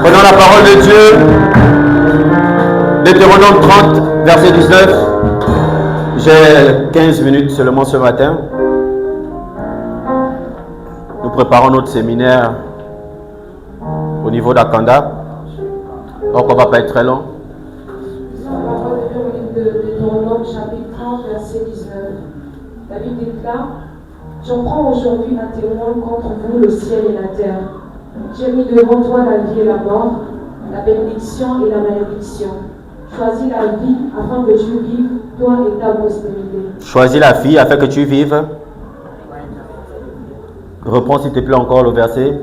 Prenons la parole de Dieu. Deutéronome 30, verset 19. J'ai 15 minutes seulement ce matin. Nous préparons notre séminaire au niveau d'Akanda. Donc on ne va pas être très long. Deutéronome chapitre 30, verset 19. La Bible déclare: j'en prends aujourd'hui un témoin contre vous, le ciel et la terre. J'ai mis devant toi la vie et la mort, la bénédiction et la malédiction. Choisis la vie afin que tu vives, toi et ta postérité. Choisis la vie afin que tu vives. Reprends s'il te plaît encore le verset.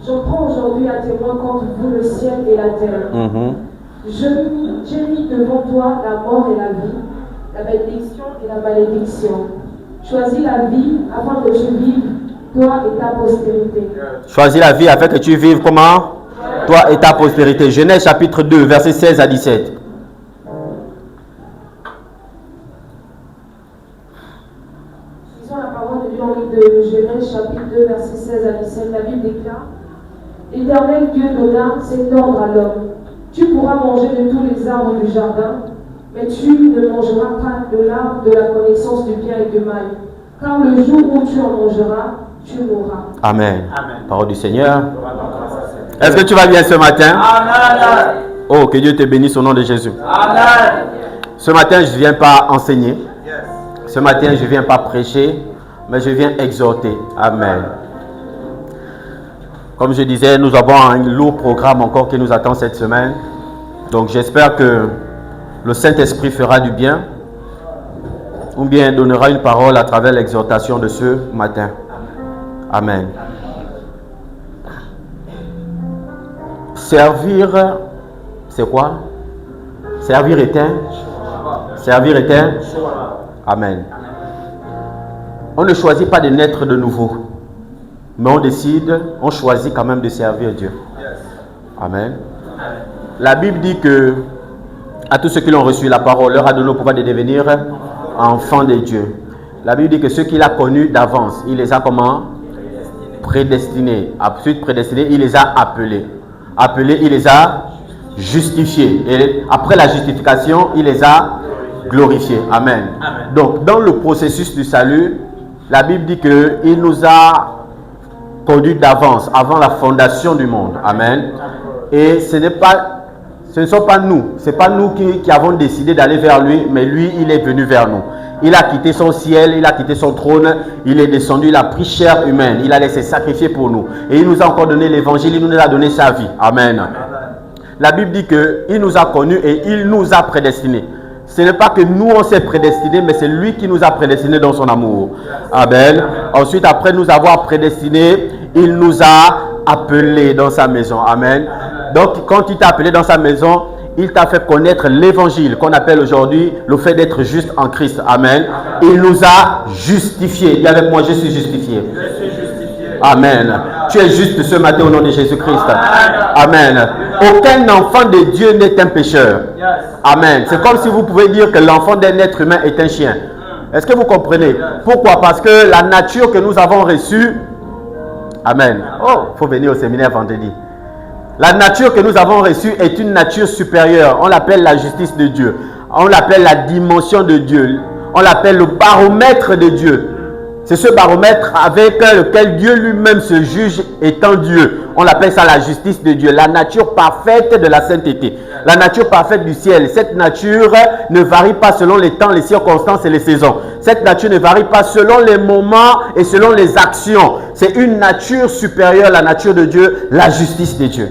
J'en prends aujourd'hui un témoin contre vous, le ciel et la terre. J'ai mis devant toi la mort et la vie, la bénédiction et la malédiction. Choisis la vie afin que tu vives, toi et ta postérité. Choisis la vie afin que tu vives comment? Toi et ta postérité. Genèse chapitre 2, versets 16 à 17. Lisons la parole de Dieu en livre de Genèse chapitre 2, versets 16 à 17. La Bible déclare: l'Éternel Dieu donna cet ordre à l'homme: tu pourras manger de tous les arbres du jardin, mais tu ne mangeras pas de l'arbre de la connaissance du bien et du mal, car le jour où tu en mangeras, tu mourras. Amen. Amen. Parole du Seigneur. Est-ce que tu vas bien ce matin? Amen. Oh, que Dieu te bénisse au nom de Jésus. Amen. Ce matin, je ne viens pas enseigner. Ce matin, je ne viens pas prêcher, mais je viens exhorter. Amen. Comme je disais, nous avons un lourd programme encore qui nous attend cette semaine. Donc j'espère que le Saint-Esprit fera du bien ou bien donnera une parole à travers l'exhortation de ce matin. Amen. Servir, c'est quoi? Servir est un. Servir est un. Amen. On ne choisit pas de naître de nouveau, mais on choisit quand même de servir Dieu. Amen. La Bible dit que à tous ceux qui l'ont reçu, la parole leur a donné le pouvoir de devenir enfants de Dieu. La Bible dit que ceux qu'il a connus d'avance, il les a comment? Prédestinés. Ensuite prédestinés, il les a appelés. Appelés, il les a justifiés. Et après la justification, il les a glorifiés. Amen. Amen. Donc, dans le processus du salut, la Bible dit qu'il nous a conduits d'avance, avant la fondation du monde. Amen. Et ce ne sont pas nous. Ce n'est pas nous qui avons décidé d'aller vers lui, mais lui, il est venu vers nous. Il a quitté son ciel, il a quitté son trône, il est descendu, il a pris chair humaine, il a laissé sacrifier pour nous. Et il nous a encore donné l'évangile, il nous a donné sa vie. Amen. La Bible dit qu'il nous a connus et il nous a prédestinés. Ce n'est pas que nous on s'est prédestinés, mais c'est lui qui nous a prédestinés dans son amour. Amen. Ensuite, après nous avoir prédestinés, il nous a appelés dans sa maison. Amen. Donc, quand il t'a appelé dans sa maison, il t'a fait connaître l'évangile qu'on appelle aujourd'hui le fait d'être juste en Christ. Amen. Il nous a justifiés. Dis avec moi, je suis justifié. Amen. Tu es juste ce matin au nom de Jésus-Christ. Amen. Aucun enfant de Dieu n'est un pécheur. Amen. C'est comme si vous pouvez dire que l'enfant d'un être humain est un chien. Est-ce que vous comprenez? Pourquoi? Parce que la nature que nous avons reçue... Amen. Oh, il faut venir au séminaire vendredi. La nature que nous avons reçue est une nature supérieure. On l'appelle la justice de Dieu. On l'appelle la dimension de Dieu. On l'appelle le baromètre de Dieu. C'est ce baromètre avec lequel Dieu lui-même se juge étant Dieu. On l'appelle ça la justice de Dieu. La nature parfaite de la sainteté. La nature parfaite du ciel. Cette nature ne varie pas selon les temps, les circonstances et les saisons. Cette nature ne varie pas selon les moments et selon les actions. C'est une nature supérieure, la nature de Dieu, la justice de Dieu.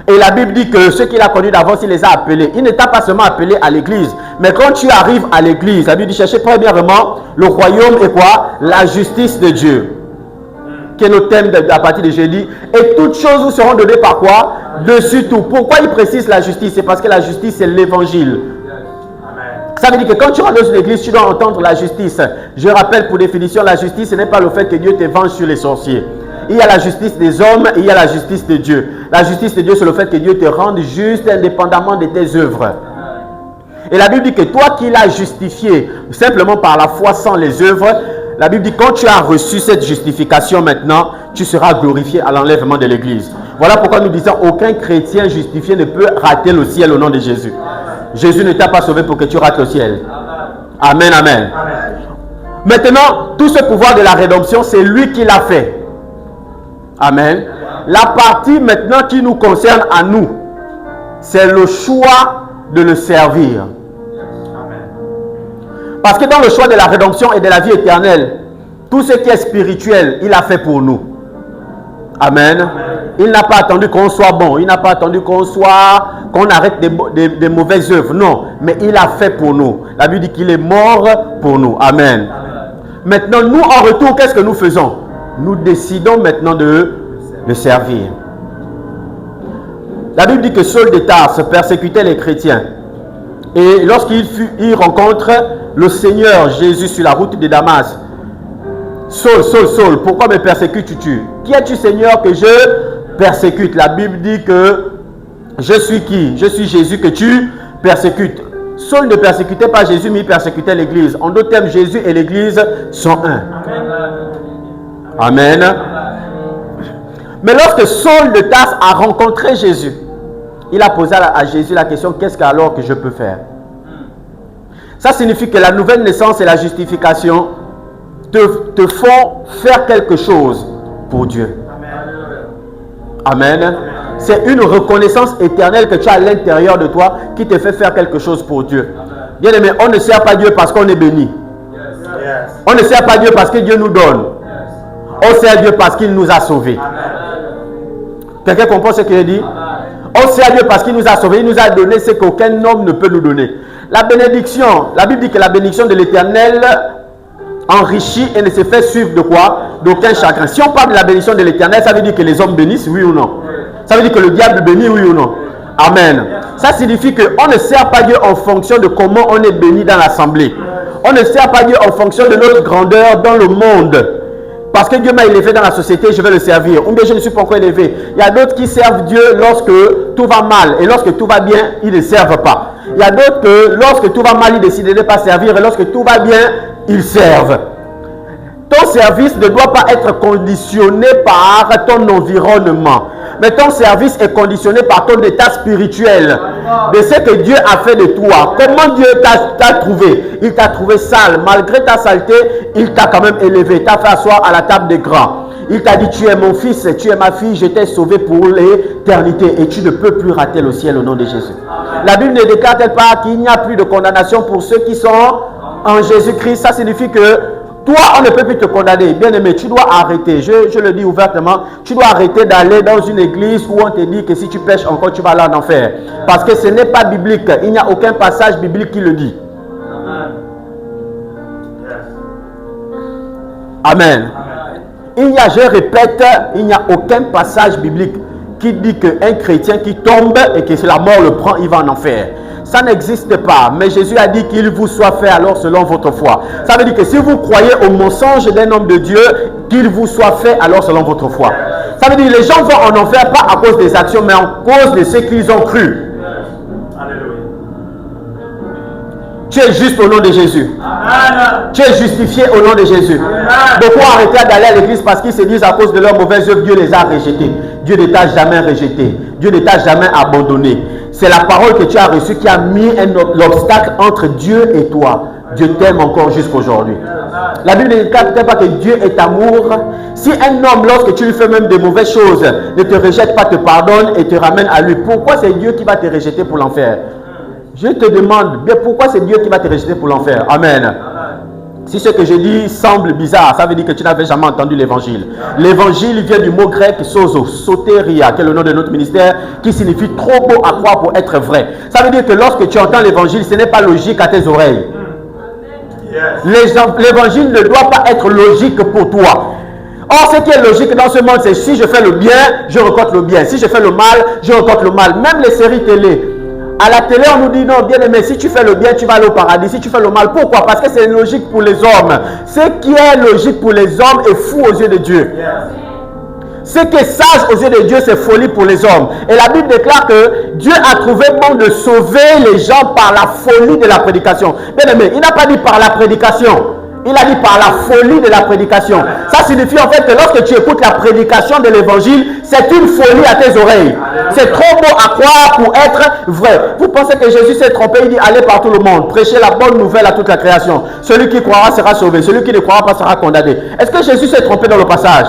Et la Bible dit que ceux qu'il a connus d'avance, il les a appelés. Il ne t'a pas seulement appelé à l'église. Mais quand tu arrives à l'église, la Bible dit cherchez premièrement le royaume et quoi? La justice de Dieu. Qui est notre thème à partir de jeudi. Et toutes choses vous seront données par quoi? Dessus tout. Pourquoi il précise la justice? C'est parce que la justice, c'est l'évangile. Ça veut dire que quand tu rentres dans une église, tu dois entendre la justice. Je rappelle pour définition, la justice, ce n'est pas le fait que Dieu te venge sur les sorciers. Il y a la justice des hommes et il y a la justice de Dieu. La justice de Dieu, c'est le fait que Dieu te rende juste indépendamment de tes œuvres. Et la Bible dit que toi qui l'as justifié simplement par la foi sans les œuvres, La Bible dit, quand tu as reçu cette justification maintenant, tu seras glorifié à l'enlèvement de l'église. Voilà pourquoi nous disons, aucun chrétien justifié ne peut rater le ciel au nom de Jésus. Jésus ne t'a pas sauvé pour que tu rates le ciel. Amen, amen. Maintenant, tout ce pouvoir de la rédemption, c'est lui qui l'a fait. Amen. La partie maintenant qui nous concerne à nous, c'est le choix de le servir. Parce que dans le choix de la rédemption et de la vie éternelle, tout ce qui est spirituel, il a fait pour nous. Amen. Il n'a pas attendu qu'on soit bon. Il n'a pas attendu qu'on arrête des mauvaises œuvres. Non, mais il a fait pour nous. La Bible dit qu'il est mort pour nous. Amen. Maintenant, nous, en retour, qu'est-ce que nous faisons? Nous décidons maintenant de le servir. La Bible dit que Saul de Tarse persécutait les chrétiens. Et lorsqu'il rencontre le Seigneur Jésus sur la route de Damas, Saul, Saul, Saul, pourquoi me persécutes-tu? Qui es-tu, Seigneur, que je persécute? La Bible dit que je suis qui? Je suis Jésus que tu persécutes. Saul ne persécutait pas Jésus, mais il persécutait l'Église. En d'autres termes, Jésus et l'Église sont un. Amen. Mais lorsque Saul de Tarse a rencontré Jésus, il a posé à Jésus la question, qu'est-ce qu'alors que je peux faire? Ça signifie que la nouvelle naissance et la justification te font faire quelque chose pour Dieu. Amen. C'est une reconnaissance éternelle que tu as à l'intérieur de toi qui te fait faire quelque chose pour Dieu. Bien aimé, on ne sert pas Dieu parce qu'on est béni. On ne sert pas Dieu parce que Dieu nous donne. On sert Dieu parce qu'il nous a sauvés. Quelqu'un comprend ce que je dis? On sert Dieu parce qu'il nous a sauvés. Il nous a donné ce qu'aucun homme ne peut nous donner. La bénédiction, la Bible dit que la bénédiction de l'Éternel enrichit et ne se fait suivre de quoi? D'aucun chagrin. Si on parle de la bénédiction de l'Éternel, ça veut dire que les hommes bénissent, oui ou non? Ça veut dire que le diable bénit, oui ou non? Amen. Ça signifie qu'on ne sert pas Dieu en fonction de comment on est béni dans l'assemblée. On ne sert pas Dieu en fonction de notre grandeur dans le monde. Parce que Dieu m'a élevé dans la société, je vais le servir. Ou bien je ne suis pas encore élevé. Il y a d'autres qui servent Dieu lorsque tout va mal. Et lorsque tout va bien, ils ne servent pas. Il y a d'autres que lorsque tout va mal, ils décident de ne pas servir. Et lorsque tout va bien, ils servent. Ton service ne doit pas être conditionné par ton environnement. Mais ton service est conditionné par ton état spirituel. De ce que Dieu a fait de toi. Comment Dieu t'a trouvé? Il t'a trouvé sale. Malgré ta saleté, il t'a quand même élevé. T'a fait asseoir à la table des grands. Il t'a dit, tu es mon fils, tu es ma fille, je t'ai sauvé pour l'éternité. Et tu ne peux plus rater le ciel au nom de Jésus. La Bible ne déclare-t-elle pas qu'il n'y a plus de condamnation pour ceux qui sont en Jésus-Christ? Ça signifie que toi, on ne peut plus te condamner. Bien aimé, tu dois arrêter. Je le dis ouvertement. Tu dois arrêter d'aller dans une église où on te dit que si tu pêches encore, tu vas aller en enfer. Parce que ce n'est pas biblique. Il n'y a aucun passage biblique qui le dit. Amen. Je répète, il n'y a aucun passage biblique qui dit qu'un chrétien qui tombe et que si la mort le prend, il va en enfer. Ça n'existe pas. Mais Jésus a dit qu'il vous soit fait alors selon votre foi. Ça veut dire que si vous croyez au mensonge d'un homme de Dieu, qu'il vous soit fait alors selon votre foi. Ça veut dire que les gens vont en enfer pas à cause des actions, mais à cause de ce qu'ils ont cru. Tu es juste au nom de Jésus. Amen. Tu es justifié au nom de Jésus. Amen. Beaucoup ont arrêté d'aller à l'église parce qu'ils se disent à cause de leurs mauvaises œuvres, Dieu les a rejetés. Dieu ne t'a jamais rejeté. Dieu ne t'a jamais abandonné. C'est la parole que tu as reçue qui a mis l'obstacle entre Dieu et toi. Dieu t'aime encore jusqu'aujourd'hui. La Bible ne dit pas que Dieu est amour. Si un homme, lorsque tu lui fais même des mauvaises choses, ne te rejette pas, te pardonne et te ramène à lui, pourquoi c'est Dieu qui va te rejeter pour l'enfer? Je te demande, mais pourquoi c'est Dieu qui va te rejeter pour l'enfer? Amen. Si ce que je dis semble bizarre, ça veut dire que tu n'avais jamais entendu l'évangile. L'évangile vient du mot grec sozo, soteria, qui est le nom de notre ministère, qui signifie trop beau à croire pour être vrai. Ça veut dire que lorsque tu entends l'évangile, ce n'est pas logique à tes oreilles. L'évangile ne doit pas être logique pour toi. Or, ce qui est logique dans ce monde, c'est si je fais le bien, je récolte le bien. Si je fais le mal, je récolte le mal. Même les séries télé. À la télé, on nous dit non, bien aimé, si tu fais le bien, tu vas aller au paradis. Si tu fais le mal, pourquoi? Parce que c'est logique pour les hommes. Ce qui est logique pour les hommes est fou aux yeux de Dieu. Ce qui est sage aux yeux de Dieu, c'est folie pour les hommes. Et la Bible déclare que Dieu a trouvé bon de sauver les gens par la folie de la prédication. Bien aimé, il n'a pas dit par la prédication. Il a dit par la folie de la prédication. Ça signifie en fait que lorsque tu écoutes la prédication de l'évangile, c'est une folie à tes oreilles. C'est trop beau à croire pour être vrai. Vous pensez que Jésus s'est trompé? Il dit allez par tout le monde, prêchez la bonne nouvelle à toute la création. Celui qui croira sera sauvé, celui qui ne croira pas sera condamné. Est-ce que Jésus s'est trompé dans le passage?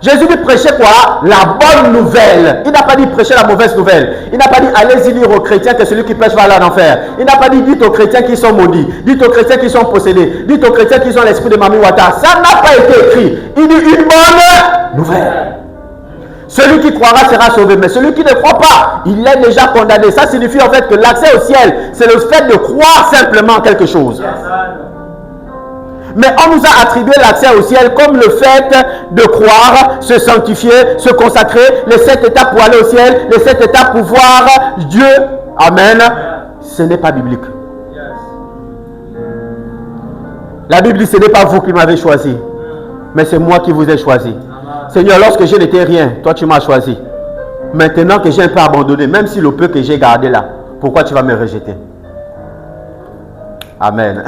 Jésus dit prêcher quoi? La bonne nouvelle. Il n'a pas dit prêcher la mauvaise nouvelle. Il n'a pas dit allez-y dire aux chrétiens que celui qui pêche va aller en enfer. Il n'a pas dit dites aux chrétiens qui sont maudits. Dites aux chrétiens qui sont possédés. Dites aux chrétiens qui ont l'esprit de Mami Wata. Ça n'a pas été écrit. Il dit une bonne nouvelle. Celui qui croira sera sauvé, mais celui qui ne croit pas, il est déjà condamné. Ça signifie en fait que l'accès au ciel, c'est le fait de croire simplement quelque chose. Mais on nous a attribué l'accès au ciel comme le fait de croire, se sanctifier, se consacrer, les 7 étapes pour aller au ciel, les 7 étapes pour voir Dieu. Amen. Ce n'est pas biblique. La Bible dit ce n'est pas vous qui m'avez choisi, mais c'est moi qui vous ai choisi. Seigneur, lorsque je n'étais rien, toi tu m'as choisi. Maintenant que j'ai un peu abandonné, même si le peu que j'ai gardé là, pourquoi tu vas me rejeter? Amen.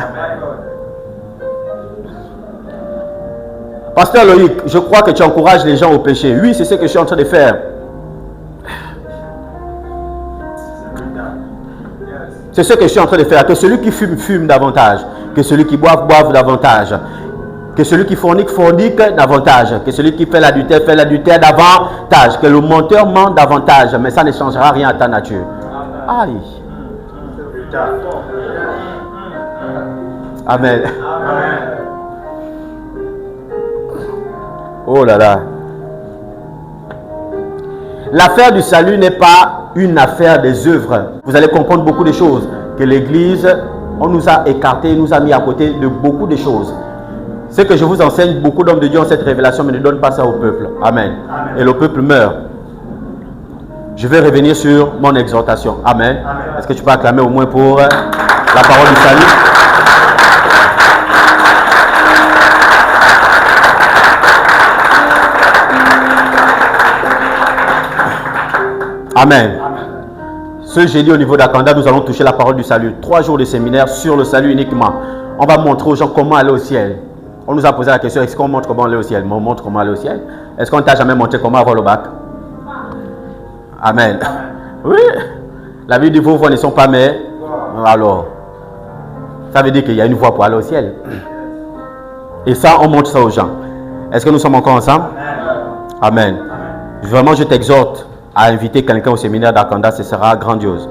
Pasteur Loïc, je crois que tu encourages les gens au péché. Oui, c'est ce que je suis en train de faire. C'est ce que je suis en train de faire. Que celui qui fume, fume davantage. Que celui qui boive, boive davantage. Que celui qui fornique, fornique davantage. Que celui qui fait l'adultère davantage. Que le menteur ment davantage. Mais ça ne changera rien à ta nature. Aïe. Amen. Oh là là. L'affaire du salut n'est pas une affaire des œuvres. Vous allez comprendre beaucoup de choses. Que l'Église, on nous a écartés, nous a mis à côté de beaucoup de choses. Ce que je vous enseigne, beaucoup d'hommes de Dieu ont cette révélation, mais ne donnent pas ça au peuple. Amen. Amen. Et le peuple meurt. Je vais revenir sur mon exhortation. Amen. Amen. Est-ce que tu peux acclamer au moins pour la parole du salut? Amen. Ce jeudi au niveau d'Akanda, nous allons toucher la parole du salut. 3 jours de séminaire sur le salut uniquement. On va montrer aux gens comment aller au ciel. On nous a posé la question, est-ce qu'on montre comment aller au ciel? Mais on montre comment aller au ciel. Est-ce qu'on t'a jamais montré comment avoir le bac? Amen. Oui. La Bible dit vos voix ne sont pas mais. Alors, ça veut dire qu'il y a une voie pour aller au ciel. Et ça, on montre ça aux gens. Est-ce que nous sommes encore ensemble? Amen. Vraiment, je t'exhorte à inviter quelqu'un au séminaire d'Akanda, ce sera grandiose.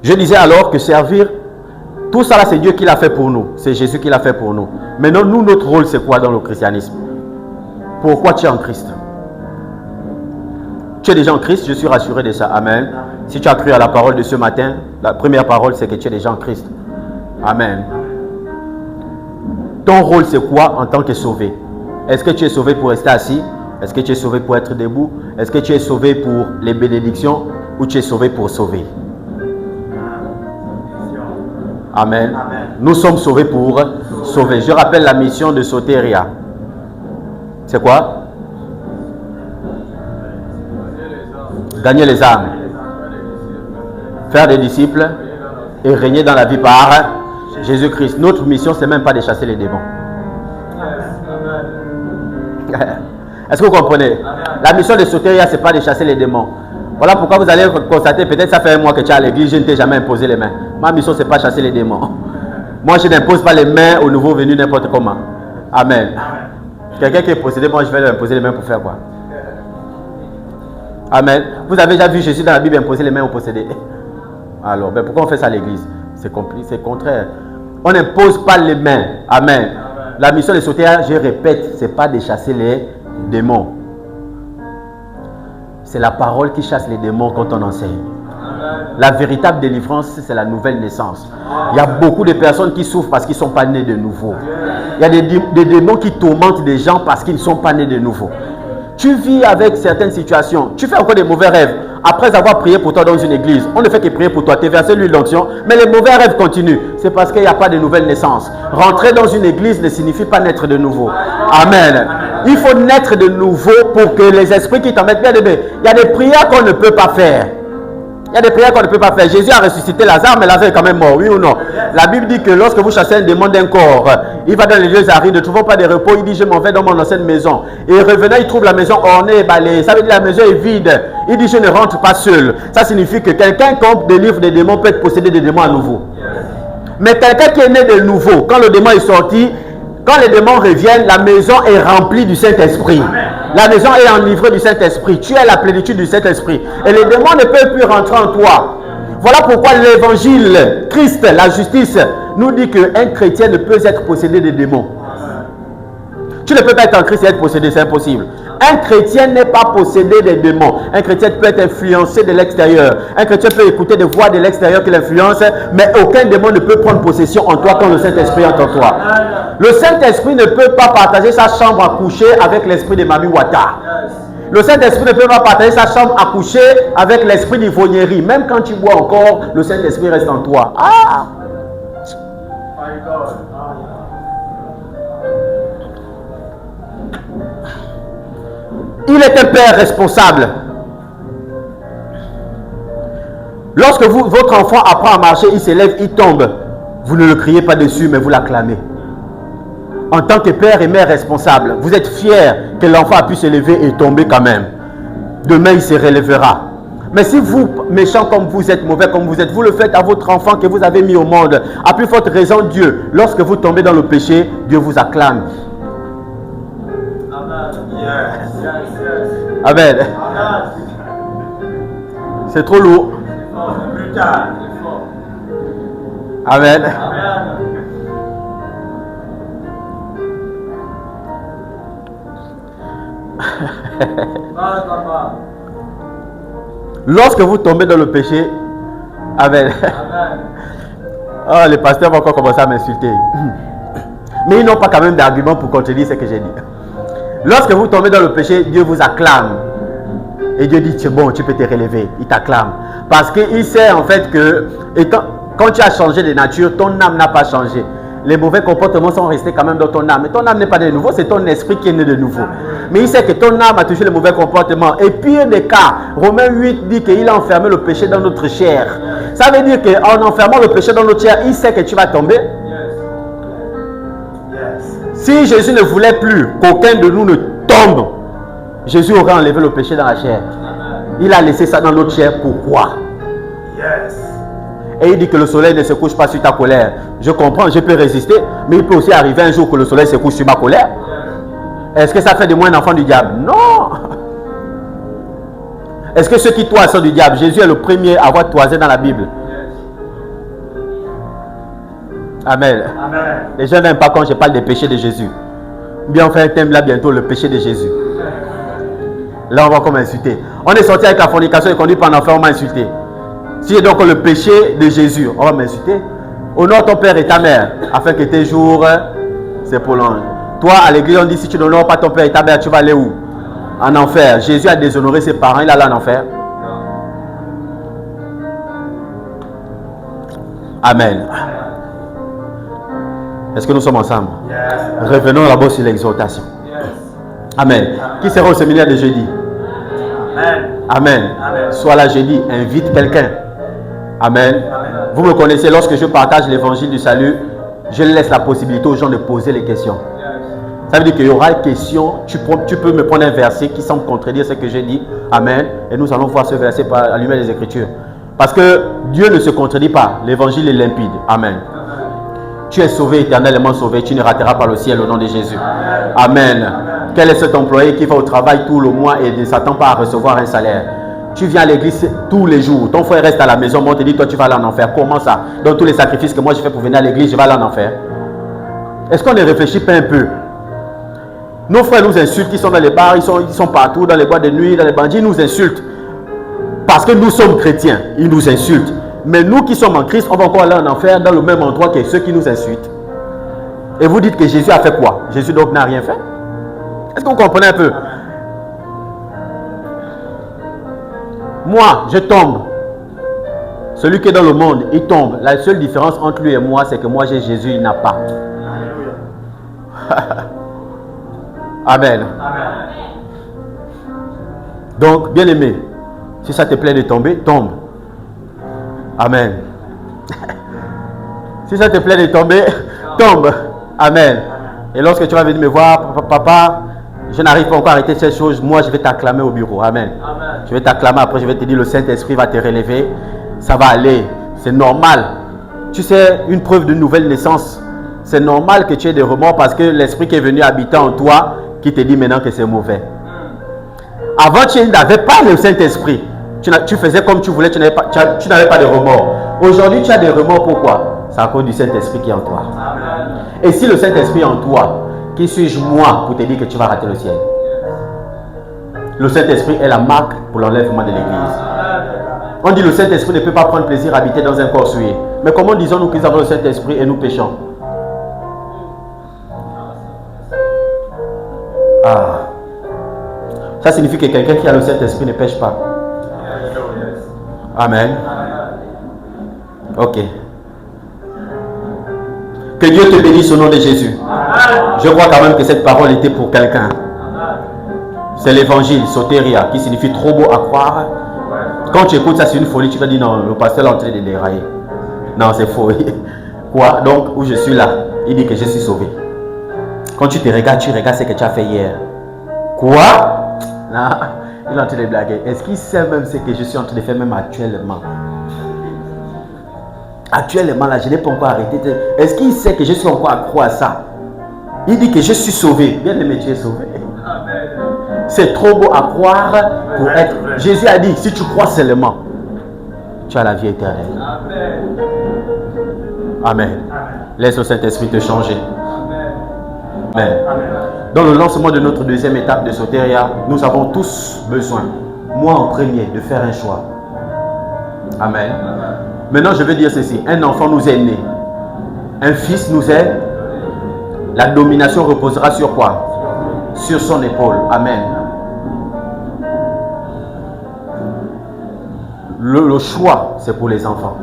Je disais alors que servir, tout ça là, c'est Dieu qui l'a fait pour nous. C'est Jésus qui l'a fait pour nous. Maintenant, nous, notre rôle, c'est quoi dans le christianisme? Pourquoi tu es en Christ? Tu es déjà en Christ, je suis rassuré de ça. Amen. Si tu as cru à la parole de ce matin, la première parole, c'est que tu es déjà en Christ. Amen. Ton rôle, c'est quoi en tant que sauvé? Est-ce que tu es sauvé pour rester assis? Est-ce que tu es sauvé pour être debout? Est-ce que tu es sauvé pour les bénédictions ou tu es sauvé pour sauver? Amen. Amen. Nous sommes sauvés pour sauver. Je rappelle la mission de Soteria. C'est quoi? Gagner les âmes. Faire des disciples et régner dans la vie par Jésus-Christ. Notre mission, ce n'est même pas de chasser les démons. Est-ce que vous comprenez? La mission de Soteria, ce n'est pas de chasser les démons. Voilà pourquoi vous allez constater, peut-être ça fait un mois que tu es à l'église, je ne t'ai jamais imposé les mains. Ma mission, ce n'est pas chasser les démons. Moi, je n'impose pas les mains aux nouveaux venus n'importe comment. Amen. Quelqu'un qui est possédé, moi, je vais lui imposer les mains pour faire quoi? Amen. Vous avez déjà vu Jésus dans la Bible imposer les mains aux possédés? Alors, ben pourquoi on fait ça à l'église? C'est contraire. On n'impose pas les mains. Amen. La mission de Soteria, je répète, ce n'est pas de chasser les démons. C'est la parole qui chasse les démons quand on enseigne. La véritable délivrance, c'est la nouvelle naissance. Il y a beaucoup de personnes qui souffrent parce qu'ils ne sont pas nés de nouveau. Il y a des démons qui tourmentent des gens parce qu'ils ne sont pas nés de nouveau. Tu vis avec certaines situations. Tu fais encore des mauvais rêves. Après avoir prié pour toi dans une église, on ne fait que prier pour toi. Tu es versé l'huile d'onction, mais les mauvais rêves continuent. C'est parce qu'il n'y a pas de nouvelle naissance. Rentrer dans une église ne signifie pas naître de nouveau. Amen. Il faut naître de nouveau pour que les esprits qui t'en mettent bien de bien. Il y a des prières qu'on ne peut pas faire. Il y a des prières qu'on ne peut pas faire. Jésus a ressuscité Lazare, mais Lazare est quand même mort, oui ou non? La Bible dit que lorsque vous chassez un démon d'un corps, il va dans les lieux arides, ne trouvant pas de repos, il dit je m'en vais dans mon ancienne maison. Et revenant, il trouve la maison ornée et balayée. Ça veut dire que la maison est vide. Il dit je ne rentre pas seul. Ça signifie que quelqu'un qui délivre des démons peut être possédé des démons à nouveau. Mais quelqu'un qui est né de nouveau, quand le démon est sorti, quand les démons reviennent, la maison est remplie du Saint-Esprit. La maison est enivrée du Saint-Esprit. Tu es la plénitude du Saint-Esprit. Et les démons ne peuvent plus rentrer en toi. Voilà pourquoi l'évangile, Christ, la justice, nous dit qu'un chrétien ne peut être possédé des démons. Tu ne peux pas être en Christ et être possédé, c'est impossible. Un chrétien n'est pas possédé des démons. Un chrétien peut être influencé de l'extérieur. Un chrétien peut écouter des voix de l'extérieur qui l'influencent, mais aucun démon ne peut prendre possession en toi quand le Saint-Esprit est en toi. Le Saint-Esprit ne peut pas partager sa chambre à coucher avec l'esprit de Mami Wata. Le Saint-Esprit ne peut pas partager sa chambre à coucher avec l'esprit d'ivrognerie. Même quand tu bois encore, le Saint-Esprit reste en toi. Ah! Il est un père responsable. Lorsque votre enfant apprend à marcher, il s'élève, il tombe. Vous ne le criez pas dessus, mais vous l'acclamez. En tant que père et mère responsable, vous êtes fiers que l'enfant a pu se lever et tomber quand même. Demain, il se relèvera. Mais si vous, méchants comme vous êtes, mauvais comme vous êtes, vous le faites à votre enfant que vous avez mis au monde, à plus forte raison Dieu, lorsque vous tombez dans le péché, Dieu vous acclame. Amen. C'est trop lourd. Amen. Lorsque vous tombez dans le péché, Amen. Oh, les pasteurs vont encore commencer à m'insulter. Mais ils n'ont pas quand même d'argument pour contredire ce que j'ai dit. Lorsque vous tombez dans le péché, Dieu vous acclame. Et Dieu dit, c'est bon, tu peux te relever. Il t'acclame. Parce qu'il sait en fait que quand tu as changé de nature, ton âme n'a pas changé. Les mauvais comportements sont restés quand même dans ton âme. Mais ton âme n'est pas de nouveau, c'est ton esprit qui est né de nouveau. Mais il sait que ton âme a touché les mauvais comportements. Et pire des cas, Romains 8 dit qu'il a enfermé le péché dans notre chair. Ça veut dire qu'en enfermant le péché dans notre chair, il sait que tu vas tomber. Si Jésus ne voulait plus qu'aucun de nous ne tombe, Jésus aurait enlevé le péché dans la chair. Il a laissé ça dans notre chair. Pourquoi? Et il dit que le soleil ne se couche pas sur ta colère. Je comprends, je peux résister, mais il peut aussi arriver un jour que le soleil se couche sur ma colère. Est-ce que ça fait de moi un enfant du diable? Non. Est-ce que ceux qui toisent sont du diable? Jésus est le premier à avoir toisé dans la Bible. Amen. Amen. Les gens n'aiment pas quand je parle des péchés de Jésus. Bien, on fait un thème là bientôt, le péché de Jésus. Là, on va comme insulter. On est sorti avec la fornication et conduit par un enfer, on m'a insulté. Si j'ai donc le péché de Jésus, on va m'insulter. Honore ton père et ta mère, afin que tes jours se prolongent. Toi, à l'église, on dit si tu n'honores pas ton père et ta mère, tu vas aller où? En enfer. Jésus a déshonoré ses parents, il allait en enfer. Amen. Est-ce que nous sommes ensemble? Yes. Revenons d'abord sur l'exhortation. Yes. Amen. Qui sera au séminaire de jeudi? Amen. Amen. Amen. Sois là jeudi, invite quelqu'un. Amen. Amen. Vous me connaissez, lorsque je partage l'évangile du salut, je laisse la possibilité aux gens de poser les questions. Yes. Ça veut dire qu'il y aura une question, tu peux me prendre un verset qui semble contredire ce que j'ai dit. Amen. Et nous allons voir ce verset par la lumière des Écritures. Parce que Dieu ne se contredit pas. L'évangile est limpide. Amen. Tu es sauvé, éternellement sauvé. Tu ne rateras pas le ciel au nom de Jésus. Amen. Amen. Quel est cet employé qui va au travail tout le mois et ne s'attend pas à recevoir un salaire? Tu viens à l'église tous les jours. Ton frère reste à la maison. Moi, on te dit, toi, tu vas aller en enfer. Comment ça? Dans tous les sacrifices que moi, je fais pour venir à l'église, je vais aller en enfer. Est-ce qu'on ne réfléchit pas un peu? Nos frères nous insultent. Ils sont dans les bars, ils sont partout, dans les boîtes de nuit, dans les bandits. Ils nous insultent. Parce que nous sommes chrétiens. Ils nous insultent. Mais nous qui sommes en Christ, on va encore aller en enfer dans le même endroit que ceux qui nous insultent. Et vous dites que Jésus a fait quoi? Jésus donc n'a rien fait. Est-ce que vous comprenez un peu? Moi, je tombe. Celui qui est dans le monde, il tombe. La seule différence entre lui et moi, c'est que moi j'ai Jésus, il n'a pas. Amen. Donc, bien aimé, si ça te plaît de tomber, tombe. Amen. Si ça te plaît de tomber, tombe. Amen. Et lorsque tu vas venir me voir, papa, je n'arrive pas encore à arrêter cette chose, moi je vais t'acclamer au bureau. Amen. Je vais t'acclamer, après je vais te dire, le Saint-Esprit va te relever. Ça va aller. C'est normal. Tu sais, une preuve de nouvelle naissance. C'est normal que tu aies des remords parce que l'Esprit qui est venu habiter en toi, qui te dit maintenant que c'est mauvais. Avant, tu n'avais pas le Saint-Esprit. Tu faisais comme tu voulais, tu n'avais pas de remords. Aujourd'hui, tu as des remords. Pourquoi? C'est à cause du Saint-Esprit qui est en toi. Amen. Et si le Saint-Esprit est en toi, qui suis-je moi pour te dire que tu vas rater le ciel? Le Saint-Esprit est la marque pour l'enlèvement de l'Église. On dit le Saint-Esprit ne peut pas prendre plaisir à habiter dans un corps souillé. Mais comment disons-nous qu'ils avons le Saint-Esprit et nous péchons? Ah. Ça signifie que quelqu'un qui a le Saint-Esprit ne pêche pas. Amen. Ok. Que Dieu te bénisse au nom de Jésus. Je crois quand même que cette parole était pour quelqu'un. C'est l'évangile, sotéria, qui signifie trop beau à croire. Quand tu écoutes ça, c'est une folie. Tu vas dire non, le pasteur est en train de dérailler. Non, c'est faux. Quoi? Donc, où je suis là, il dit que je suis sauvé. Quand tu te regardes, tu regardes ce que tu as fait hier. Quoi? Non, il est en train de blaguer. Est-ce qu'il sait même ce que je suis en train de faire même actuellement? Actuellement, là, je n'ai pas encore arrêté. Est-ce qu'il sait que je suis encore accro à ça? Il dit que je suis sauvé. Bien aimé, tu es sauvé. C'est trop beau à croire pour être. Jésus a dit, si tu crois seulement, tu as la vie éternelle. Amen. Laisse le Saint-Esprit te changer. Amen. Dans le lancement de notre deuxième étape de Soteria, nous avons tous besoin, moi en premier, de faire un choix. Amen. Maintenant, je vais dire ceci. Un enfant nous est né. Un fils nous est. La domination reposera sur quoi? Sur son épaule. Amen. Le choix, c'est pour les enfants.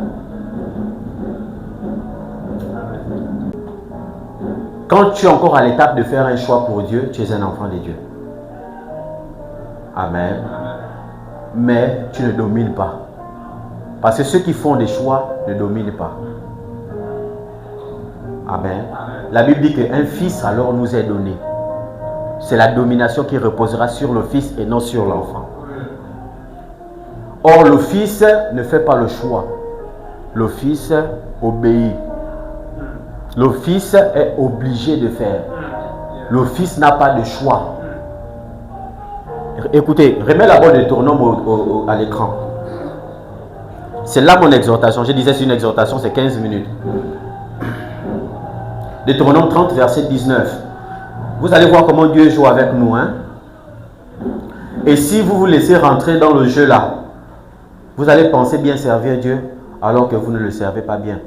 Quand tu es encore à l'étape de faire un choix pour Dieu, tu es un enfant de Dieu. Amen. Mais tu ne domines pas. Parce que ceux qui font des choix ne dominent pas. Amen. La Bible dit qu'un fils alors nous est donné. C'est la domination qui reposera sur le fils et non sur l'enfant. Or, le fils ne fait pas le choix. Le fils obéit. Le fils est obligé de faire. Le fils n'a pas de choix. Écoutez, remets la boîte de tournant à l'écran. C'est là mon exhortation. Je disais c'est une exhortation, c'est 15 minutes. Deutéronome 30, verset 19. Vous allez voir comment Dieu joue avec nous. Hein? Et si vous vous laissez rentrer dans le jeu là, vous allez penser bien servir Dieu alors que vous ne le servez pas bien.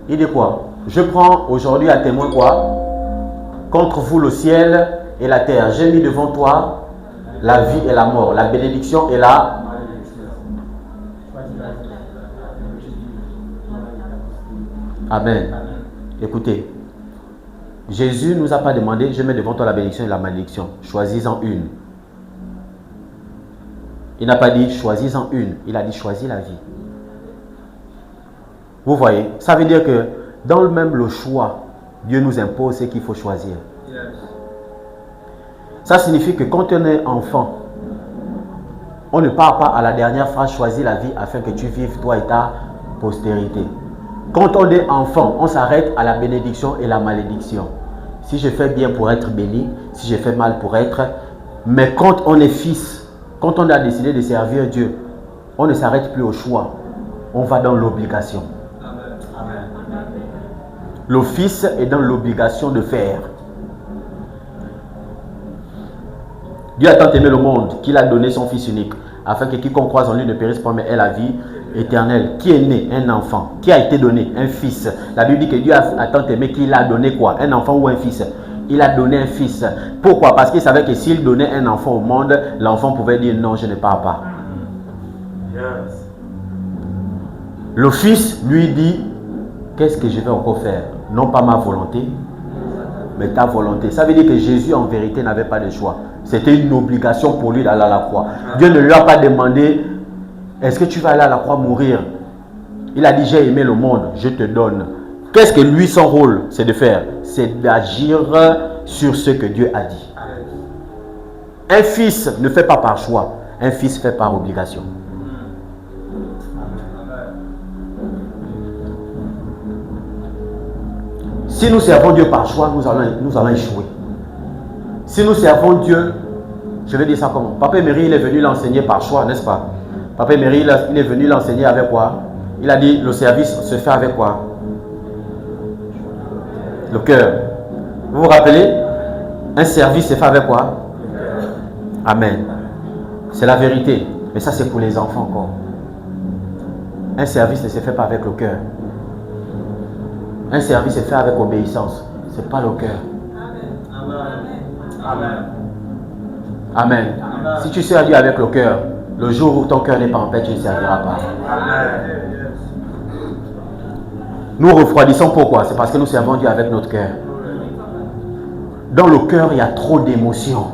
Il dit quoi? Je prends aujourd'hui à témoin quoi? Contre vous le ciel et la terre. J'ai mis devant toi la vie et la mort, la bénédiction et la... Amen. Écoutez, Jésus ne nous a pas demandé, je mets devant toi la bénédiction et la malédiction. Choisis-en une. Il n'a pas dit choisis-en une. Il a dit choisis la vie. Vous voyez, ça veut dire que dans le même le choix, Dieu nous impose ce qu'il faut choisir. Ça signifie que quand on est enfant, on ne part pas à la dernière phrase choisis la vie afin que tu vives toi et ta postérité. Quand on est enfant, on s'arrête à la bénédiction et la malédiction. Si je fais bien pour être béni, si je fais mal pour être... Mais quand on est fils, quand on a décidé de servir Dieu, on ne s'arrête plus au choix. On va dans l'obligation. Le fils est dans l'obligation de faire. Dieu a tant aimé le monde qu'il a donné son fils unique, afin que quiconque croise en lui ne périsse pas, mais ait la vie éternelle. Qui est né? Un enfant. Qui a été donné? Un fils. La Bible dit que Dieu a tant aimé qu'il a donné quoi? Un enfant ou un fils? Il a donné un fils. Pourquoi? Parce qu'il savait que s'il donnait un enfant au monde, l'enfant pouvait dire non, je ne pars pas. Le fils lui dit, qu'est-ce que je vais encore faire? Non pas ma volonté, mais ta volonté. Ça veut dire que Jésus en vérité n'avait pas de choix. C'était une obligation pour lui d'aller à la croix. Dieu ne lui a pas demandé, est-ce que tu vas aller à la croix mourir? Il a dit, j'ai aimé le monde, je te donne. Qu'est-ce que lui, son rôle, c'est de faire? C'est d'agir sur ce que Dieu a dit. Un fils ne fait pas par choix, un fils fait par obligation. Si nous servons Dieu par choix, nous allons échouer. Si nous servons Dieu, je vais dire ça comment? Papa Emery, il est venu l'enseigner par choix, n'est-ce pas? Papa Emery, il est venu l'enseigner avec quoi? Il a dit, le service se fait avec quoi? Le cœur. Vous vous rappelez? Un service se fait avec quoi? Amen. C'est la vérité. Mais ça, c'est pour les enfants encore. Un service ne se fait pas avec le cœur. Un service est fait avec obéissance. Ce n'est pas le cœur. Amen. Amen. Si tu sers Dieu avec le cœur, le jour où ton cœur n'est pas en paix, tu ne serviras pas. Amen. Nous refroidissons pourquoi? C'est parce que nous servons Dieu avec notre cœur. Dans le cœur, il y a trop d'émotions.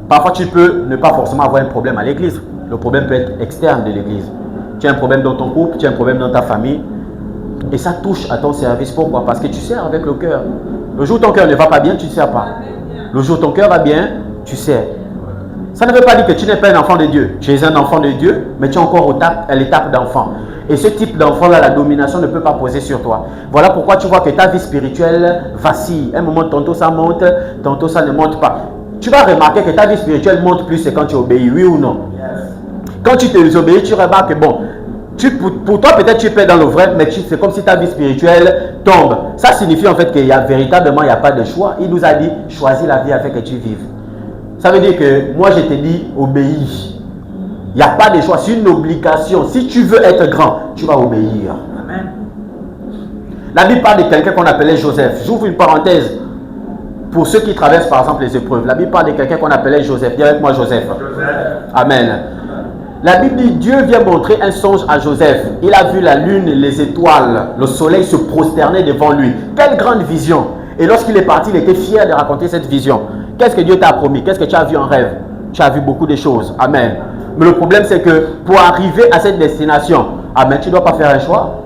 Parfois, tu peux ne pas forcément avoir un problème à l'église. Le problème peut être externe de l'église. Tu as un problème dans ton couple, tu as un problème dans ta famille. Et ça touche à ton service. Pourquoi? Parce que tu sers avec le cœur. Le jour où ton cœur ne va pas bien, tu ne sers pas. Le jour où ton cœur va bien, tu sers. Ça ne veut pas dire que tu n'es pas un enfant de Dieu. Tu es un enfant de Dieu, mais tu es encore à l'étape d'enfant. Et ce type d'enfant-là, la domination ne peut pas poser sur toi. Voilà pourquoi tu vois que ta vie spirituelle vacille. Un moment, tantôt ça monte, tantôt ça ne monte pas. Tu vas remarquer que ta vie spirituelle monte plus, c'est quand tu obéis, oui ou non? Quand tu te désobéis, tu remarques que bon, pour toi peut-être tu es dans le vrai, mais c'est comme si ta vie spirituelle tombe. Ça signifie en fait qu'il y a véritablement, il n'y a pas de choix. Il nous a dit, choisis la vie afin que tu vives. Ça veut dire que moi je te dis, obéis. Il n'y a pas de choix, c'est une obligation. Si tu veux être grand, tu vas obéir. Amen. La Bible parle de quelqu'un qu'on appelait Joseph. J'ouvre une parenthèse. Pour ceux qui traversent par exemple les épreuves, la Bible parle de quelqu'un qu'on appelait Joseph. Dis avec moi Joseph. Amen. La Bible dit, Dieu vient montrer un songe à Joseph. Il a vu la lune, les étoiles, le soleil se prosterner devant lui. Quelle grande vision. Et lorsqu'il est parti, il était fier de raconter cette vision. Qu'est-ce que Dieu t'a promis? Qu'est-ce que tu as vu en rêve? Tu as vu beaucoup de choses. Amen. Mais le problème, c'est que pour arriver à cette destination, amen, tu ne dois pas faire un choix.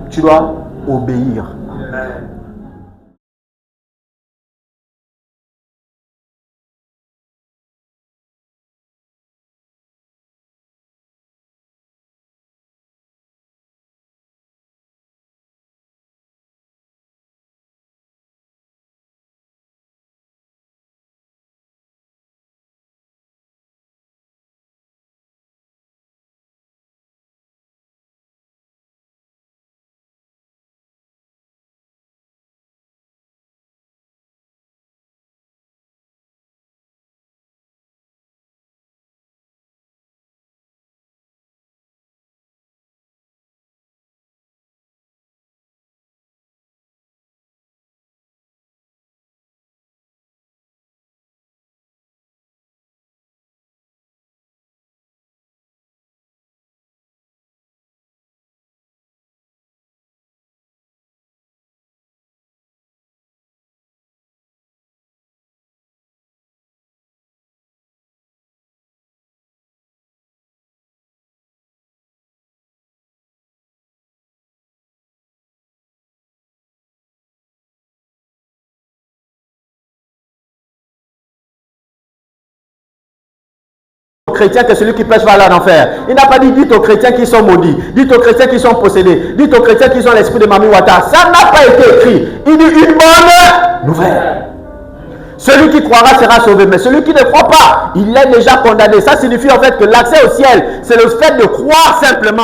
Tu dois obéir. Amen. Chrétien que celui qui pêche va aller en enfer. Il n'a pas dit, dites aux chrétiens qui sont maudits, dites aux chrétiens qui sont possédés, dites aux chrétiens qui sont l'esprit de Mami Wata. Ça n'a pas été écrit. Il dit une bonne nouvelle. Celui qui croira sera sauvé, mais celui qui ne croit pas, il est déjà condamné. Ça signifie en fait que l'accès au ciel, c'est le fait de croire simplement.